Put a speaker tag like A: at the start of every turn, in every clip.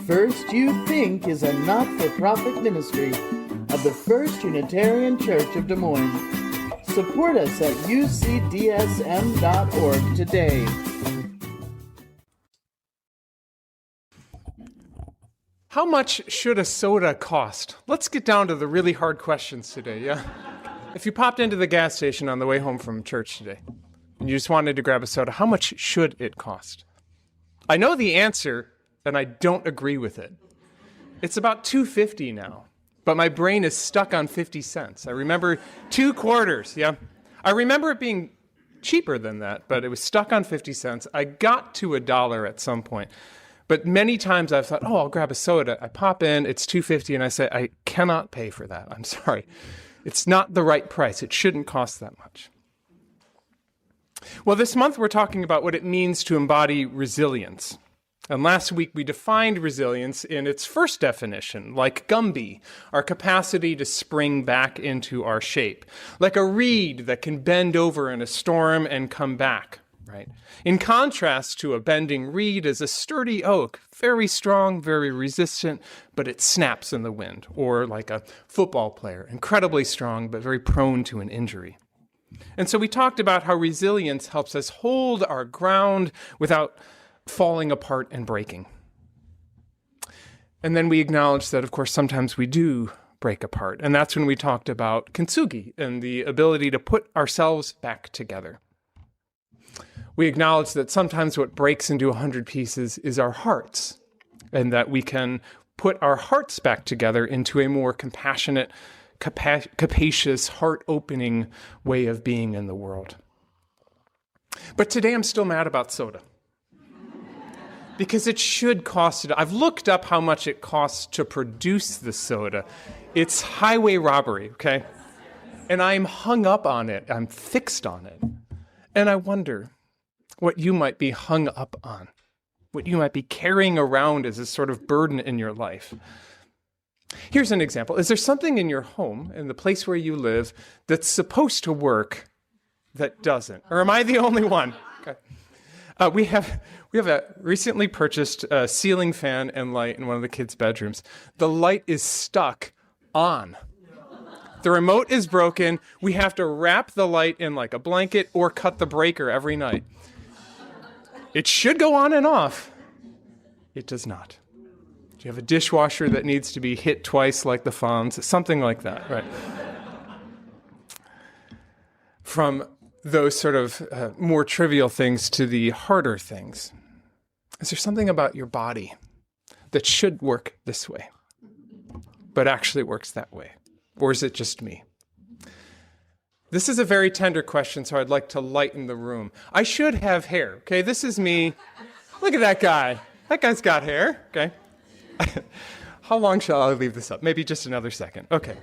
A: First You Think is a not-for-profit ministry of the First Unitarian Church of Des Moines. Support us at ucdsm.org today.
B: How much should a soda cost? Let's get down to the really hard questions today, yeah? If you popped into the gas station on the way home from church today, and you just wanted to grab a soda, how much should it cost? I know the answer, and I don't agree with it. It's about $2.50 now, but my brain is stuck on 50 cents. I remember 2 quarters, yeah? I remember it being cheaper than that, but it was stuck on 50 cents. I got to $1 at some point, but many times I've thought, I'll grab a soda. I pop in, it's $2.50, and I say, I cannot pay for that. I'm sorry. It's not the right price. It shouldn't cost that much. Well, this month we're talking about what it means to embody resilience. And last week we defined resilience in its first definition, like Gumby, our capacity to spring back into our shape, like a reed that can bend over in a storm and come back, right? In contrast to a bending reed is a sturdy oak, very strong, very resistant, but it snaps in the wind, or like a football player, incredibly strong, but very prone to an injury. And so we talked about how resilience helps us hold our ground without falling apart and breaking. And then we acknowledged that, of course, sometimes we do break apart. And that's when we talked about kintsugi and the ability to put ourselves back together. We acknowledged that sometimes what breaks into 100 pieces is our hearts, and that we can put our hearts back together into a more compassionate, capacious, heart-opening way of being in the world. But today I'm still mad about soda. Because it should cost it. I've looked up how much it costs to produce the soda. It's highway robbery, okay? And I'm hung up on it. I'm fixed on it. And I wonder what you might be hung up on, what you might be carrying around as a sort of burden in your life. Here's an example. Is there something in your home, in the place where you live, that's supposed to work that doesn't? Or am I the only one? Okay. We have a recently purchased ceiling fan and light in one of the kids' bedrooms. The light is stuck on. The remote is broken. We have to wrap the light in like a blanket or cut the breaker every night. It should go on and off. It does not. Do you have a dishwasher that needs to be hit twice like the Fonz? Something like that, right? From those sort of more trivial things to the harder things. Is there something about your body that should work this way, but actually works that way? Or is it just me? This is a very tender question, so I'd like to lighten the room. I should have hair, okay? This is me. Look at that guy. That guy's got hair, okay? How long shall I leave this up? Maybe just another second. Okay.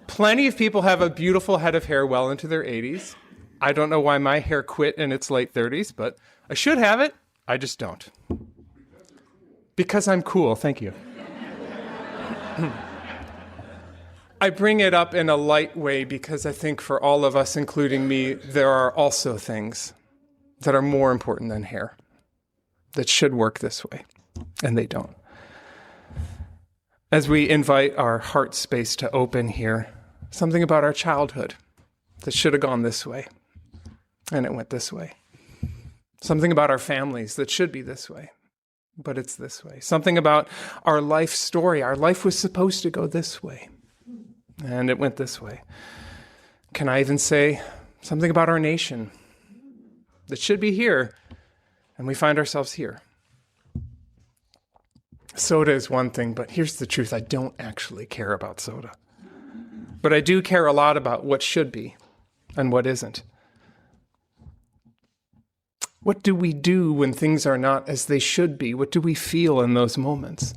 B: Plenty of people have a beautiful head of hair well into their 80s. I don't know why my hair quit in its late 30s, but I should have it. I just don't. Because I'm cool. Thank you. I bring it up in a light way because I think for all of us, including me, there are also things that are more important than hair that should work this way, and they don't. As we invite our heart space to open here, something about our childhood that should have gone this way, and it went this way. Something about our families that should be this way, but it's this way. Something about our life story. Our life was supposed to go this way, and it went this way. Can I even say something about our nation that should be here, and we find ourselves here? Soda is one thing, but here's the truth. I don't actually care about soda. But I do care a lot about what should be and what isn't. What do we do when things are not as they should be? What do we feel in those moments?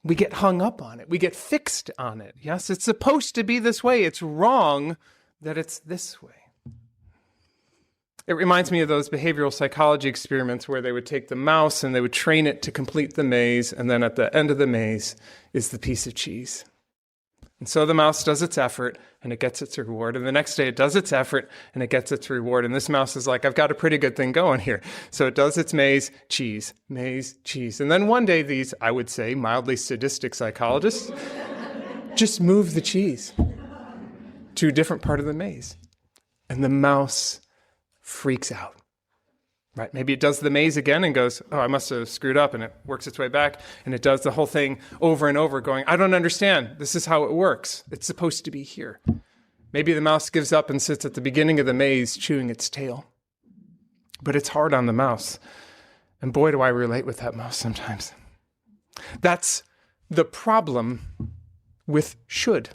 B: We get hung up on it. We get fixed on it. Yes, it's supposed to be this way. It's wrong that it's this way. It reminds me of those behavioral psychology experiments where they would take the mouse and they would train it to complete the maze, and then at the end of the maze is the piece of cheese. And so the mouse does its effort and it gets its reward. And the next day it does its effort and it gets its reward. And this mouse is like, I've got a pretty good thing going here. So it does its maze, cheese, maze, cheese. And then one day these, I would say, mildly sadistic psychologists just move the cheese to a different part of the maze. And the mouse freaks out. Right? Maybe it does the maze again and goes, oh, I must have screwed up, and it works its way back, and it does the whole thing over and over going, I don't understand. This is how it works. It's supposed to be here. Maybe the mouse gives up and sits at the beginning of the maze chewing its tail. But it's hard on the mouse. And boy, do I relate with that mouse sometimes. That's the problem with should.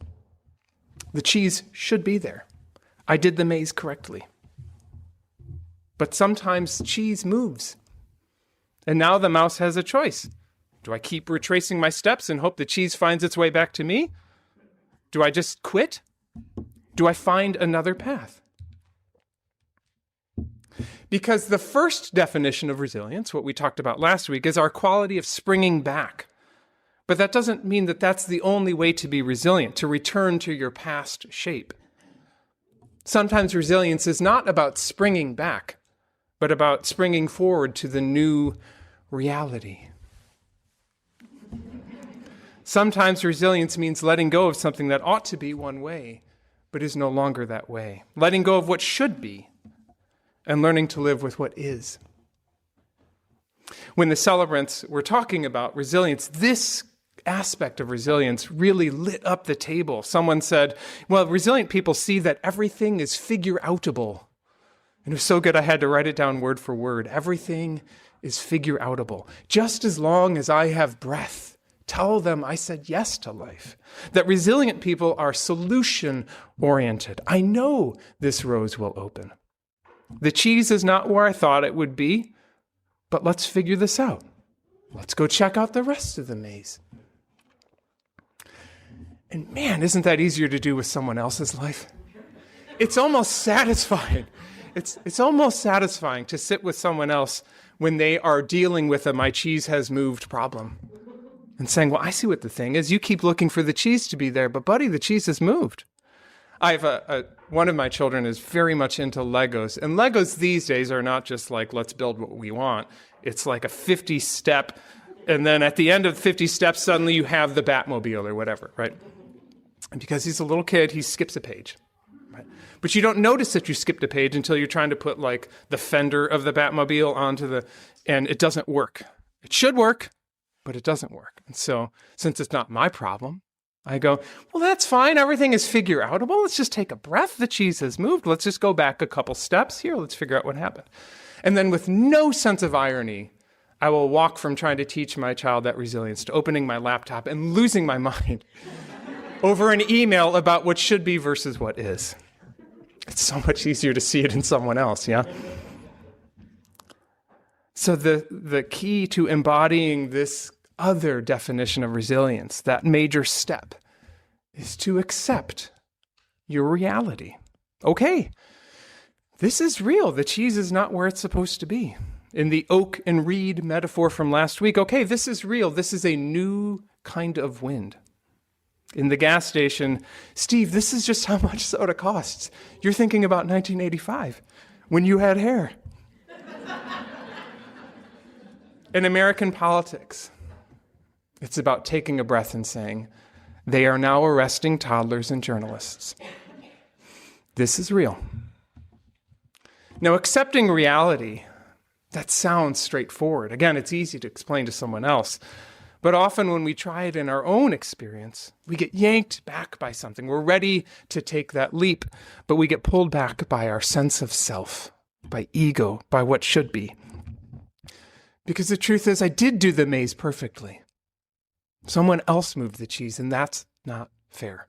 B: The cheese should be there. I did the maze correctly. But sometimes cheese moves. And now the mouse has a choice. Do I keep retracing my steps and hope the cheese finds its way back to me? Do I just quit? Do I find another path? Because the first definition of resilience, what we talked about last week, is our quality of springing back. But that doesn't mean that that's the only way to be resilient, to return to your past shape. Sometimes resilience is not about springing back, but about springing forward to the new reality. Sometimes resilience means letting go of something that ought to be one way, but is no longer that way. Letting go of what should be, and learning to live with what is. When the celebrants were talking about resilience, this aspect of resilience really lit up the table. Someone said, well, resilient people see that everything is figure-outable. And it was so good I had to write it down word for word. Everything is figure-outable. Just as long as I have breath, tell them I said yes to life. That resilient people are solution-oriented. I know this rose will open. The cheese is not where I thought it would be, but let's figure this out. Let's go check out the rest of the maze. And man, isn't that easier to do with someone else's life? It's almost satisfying. It's almost satisfying to sit with someone else when they are dealing with a my cheese has moved problem and saying, well, I see what the thing is. You keep looking for the cheese to be there, but buddy, the cheese has moved. I have one of my children is very much into Legos, and Legos these days are not just like, let's build what we want. It's like a 50-step, and then at the end of 50 steps, suddenly you have the Batmobile or whatever, right? And because he's a little kid, he skips a page. But you don't notice that you skipped a page until you're trying to put like the fender of the Batmobile onto and it doesn't work. It should work, but it doesn't work. And so since it's not my problem, I go, well, that's fine. Everything is figure-outable. Let's just take a breath. The cheese has moved. Let's just go back a couple steps here. Let's figure out what happened. And then with no sense of irony, I will walk from trying to teach my child that resilience to opening my laptop and losing my mind over an email about what should be versus what is. It's so much easier to see it in someone else, yeah? So the key to embodying this other definition of resilience, that major step, is to accept your reality. Okay, this is real. The cheese is not where it's supposed to be. In the oak and reed metaphor from last week, okay, this is real. This is a new kind of wind. In the gas station, Steve, this is just how much soda costs. You're thinking about 1985, when you had hair. In American politics, it's about taking a breath and saying, they are now arresting toddlers and journalists. This is real. Now, accepting reality, that sounds straightforward. Again, it's easy to explain to someone else. But often when we try it in our own experience, we get yanked back by something. We're ready to take that leap, but we get pulled back by our sense of self, by ego, by what should be. Because the truth is, I did do the maze perfectly. Someone else moved the cheese, and that's not fair.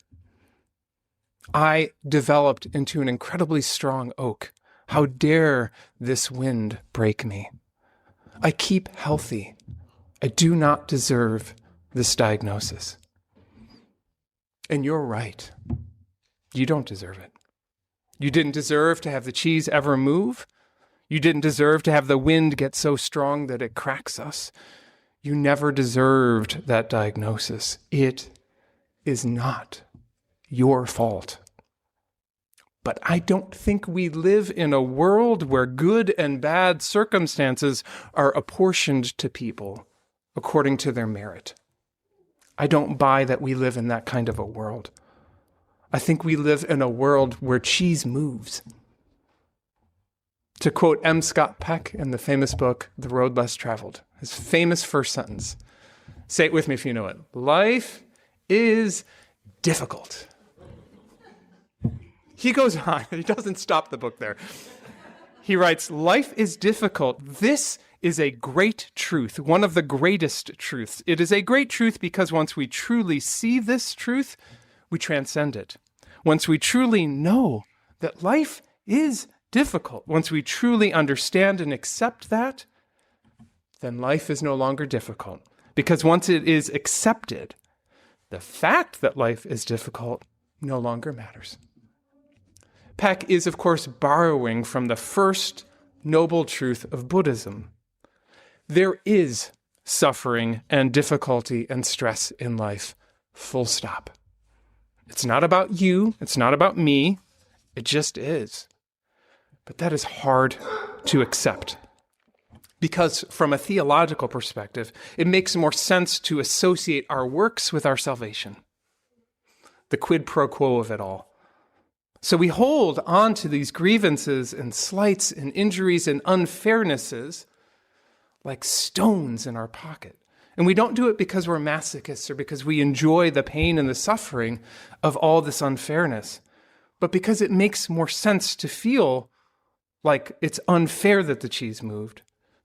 B: I developed into an incredibly strong oak. How dare this wind break me? I keep healthy. I do not deserve this diagnosis. And you're right. You don't deserve it. You didn't deserve to have the cheese ever move. You didn't deserve to have the wind get so strong that it cracks us. You never deserved that diagnosis. It is not your fault. But I don't think we live in a world where good and bad circumstances are apportioned to people according to their merit. I don't buy that we live in that kind of a world. I think we live in a world where cheese moves. To quote M. Scott Peck in the famous book, The Road Less Traveled, his famous first sentence. Say it with me if you know it. Life is difficult. He goes on, he doesn't stop the book there. He writes, life is difficult. This is a great truth, one of the greatest truths. It is a great truth because once we truly see this truth, we transcend it. Once we truly know that life is difficult, once we truly understand and accept that, then life is no longer difficult. Because once it is accepted, the fact that life is difficult no longer matters. Peck is, of course, borrowing from the first noble truth of Buddhism. There is suffering and difficulty and stress in life, full stop. It's not about you, it's not about me, it just is. But that is hard to accept. Because from a theological perspective, it makes more sense to associate our works with our salvation. The quid pro quo of it all. So we hold on to these grievances and slights and injuries and unfairnesses like stones in our pocket. And we don't do it because we're masochists or because we enjoy the pain and the suffering of all this unfairness, but because it makes more sense to feel like it's unfair that the cheese moved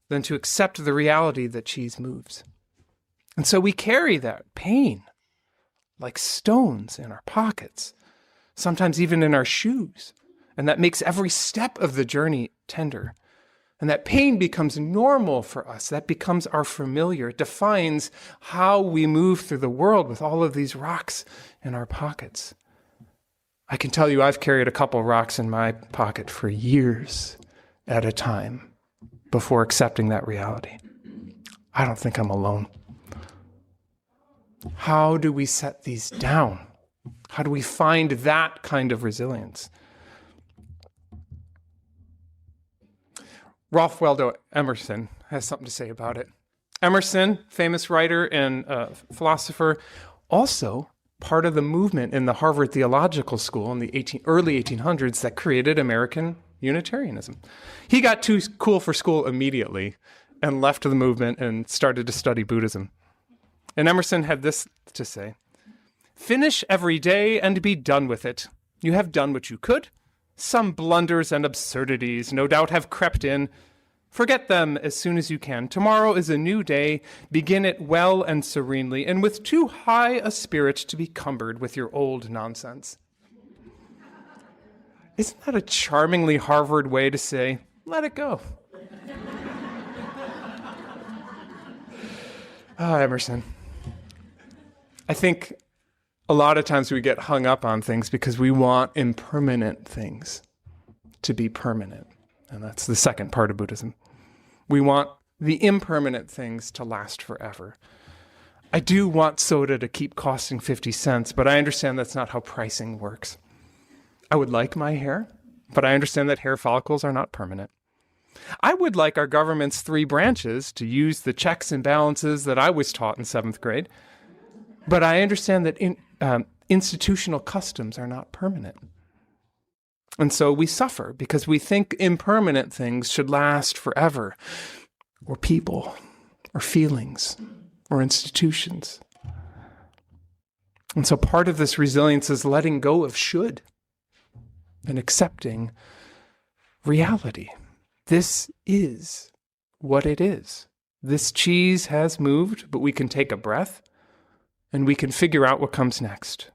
B: than to accept the reality that cheese moves. And so we carry that pain like stones in our pockets, sometimes even in our shoes. And that makes every step of the journey tender. And that pain becomes normal for us. That becomes our familiar. It defines how we move through the world with all of these rocks in our pockets. I can tell you I've carried a couple rocks in my pocket for years at a time before accepting that reality. I don't think I'm alone. How do we set these down? How do we find that kind of resilience? Ralph Waldo Emerson has something to say about it. Emerson, famous writer and philosopher, also part of the movement in the Harvard Theological School in the early 1800s that created American Unitarianism. He got too cool for school immediately and left the movement and started to study Buddhism. And Emerson had this to say, "Finish every day and be done with it. You have done what you could. Some blunders and absurdities no doubt have crept in. Forget them as soon as you can. Tomorrow is a new day. Begin it well and serenely, and with too high a spirit to be cumbered with your old nonsense." Isn't that a charmingly Harvard way to say, let it go? Emerson. I think a lot of times we get hung up on things because we want impermanent things to be permanent. And that's the second part of Buddhism. We want the impermanent things to last forever. I do want soda to keep costing 50 cents, but I understand that's not how pricing works. I would like my hair, but I understand that hair follicles are not permanent. I would like our government's 3 branches to use the checks and balances that I was taught in 7th grade, but I understand that institutional customs are not permanent. And so we suffer because we think impermanent things should last forever, or people, or feelings, or institutions. And so part of this resilience is letting go of should and accepting reality. This is what it is. This cheese has moved, but we can take a breath and we can figure out what comes next.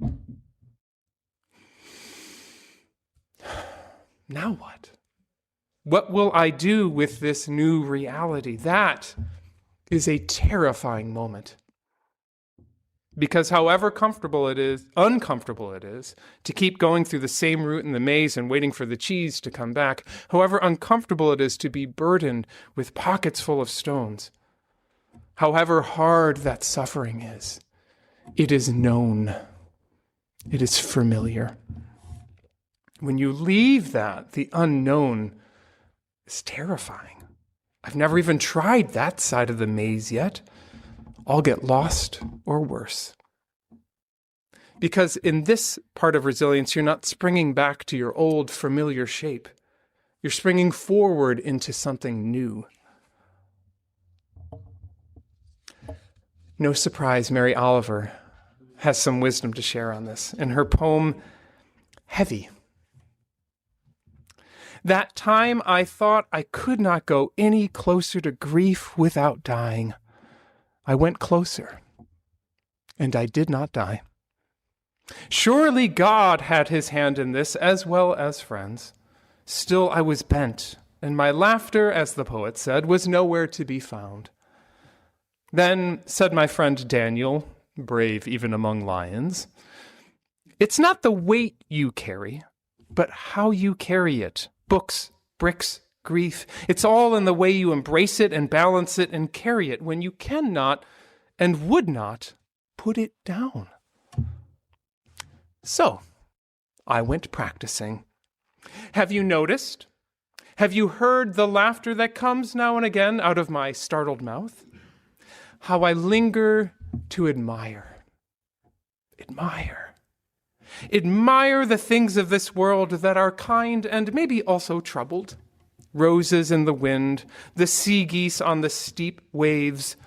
B: Now what? What will I do with this new reality? That is a terrifying moment. Because however uncomfortable it is to keep going through the same route in the maze and waiting for the cheese to come back, however uncomfortable it is to be burdened with pockets full of stones, however hard that suffering is, it is known. It is familiar. When you leave that, the unknown is terrifying. I've never even tried that side of the maze yet. I'll get lost or worse. Because in this part of resilience, you're not springing back to your old familiar shape. You're springing forward into something new. No surprise, Mary Oliver has some wisdom to share on this in her poem, Heavy. That time I thought I could not go any closer to grief without dying. I went closer, and I did not die. Surely God had his hand in this, as well as friends. Still I was bent, and my laughter, as the poet said, was nowhere to be found. Then said my friend Daniel, brave even among lions, it's not the weight you carry, but how you carry it. Books, bricks, grief. It's all in the way you embrace it and balance it and carry it when you cannot and would not put it down. So, I went practicing. Have you noticed? Have you heard the laughter that comes now and again out of my startled mouth? How I linger to admire. Admire the things of this world that are kind and maybe also troubled. Roses in the wind, the sea geese on the steep waves,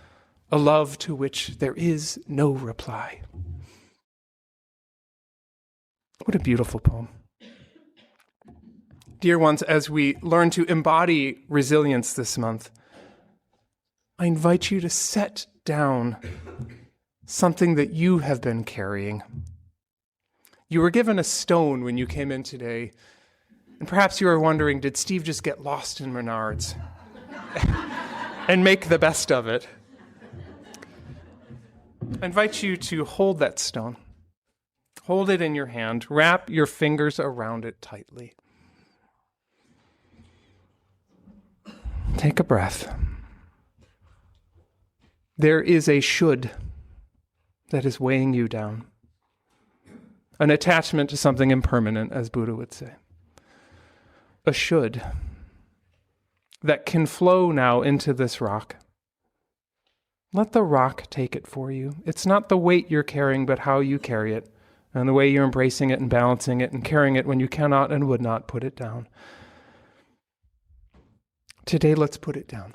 B: a love to which there is no reply. What a beautiful poem. Dear ones, as we learn to embody resilience this month, I invite you to set down something that you have been carrying. You were given a stone when you came in today, and perhaps you are wondering, did Steve just get lost in Menards and make the best of it? I invite you to hold that stone. Hold it in your hand. Wrap your fingers around it tightly. Take a breath. There is a should that is weighing you down. An attachment to something impermanent, as Buddha would say. A should that can flow now into this rock. Let the rock take it for you. It's not the weight you're carrying, but how you carry it, and the way you're embracing it and balancing it and carrying it when you cannot and would not put it down. Today, let's put it down.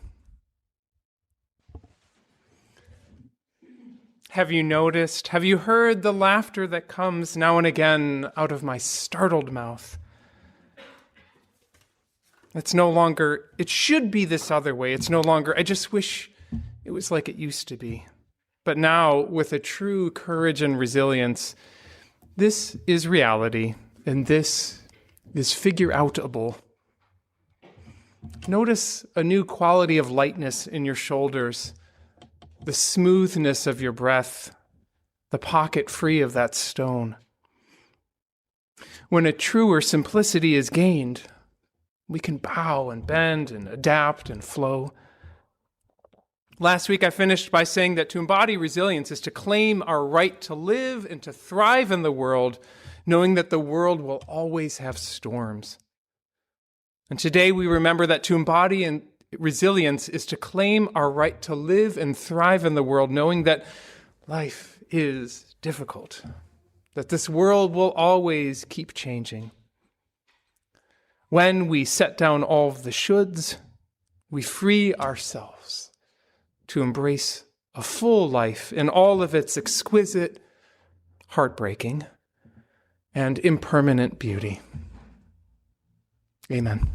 B: Have you noticed, have you heard the laughter that comes now and again out of my startled mouth? It's no longer, it should be this other way. It's no longer, I just wish it was like it used to be. But now, with a true courage and resilience, this is reality, and this is figure-outable. Notice a new quality of lightness in your shoulders, the smoothness of your breath, the pocket free of that stone. When a truer simplicity is gained, we can bow and bend and adapt and flow. Last week I finished by saying that to embody resilience is to claim our right to live and to thrive in the world, knowing that the world will always have storms. And today we remember that to embody resilience is to claim our right to live and thrive in the world, knowing that life is difficult, that this world will always keep changing. When we set down all of the shoulds, we free ourselves to embrace a full life in all of its exquisite, heartbreaking, and impermanent beauty. Amen.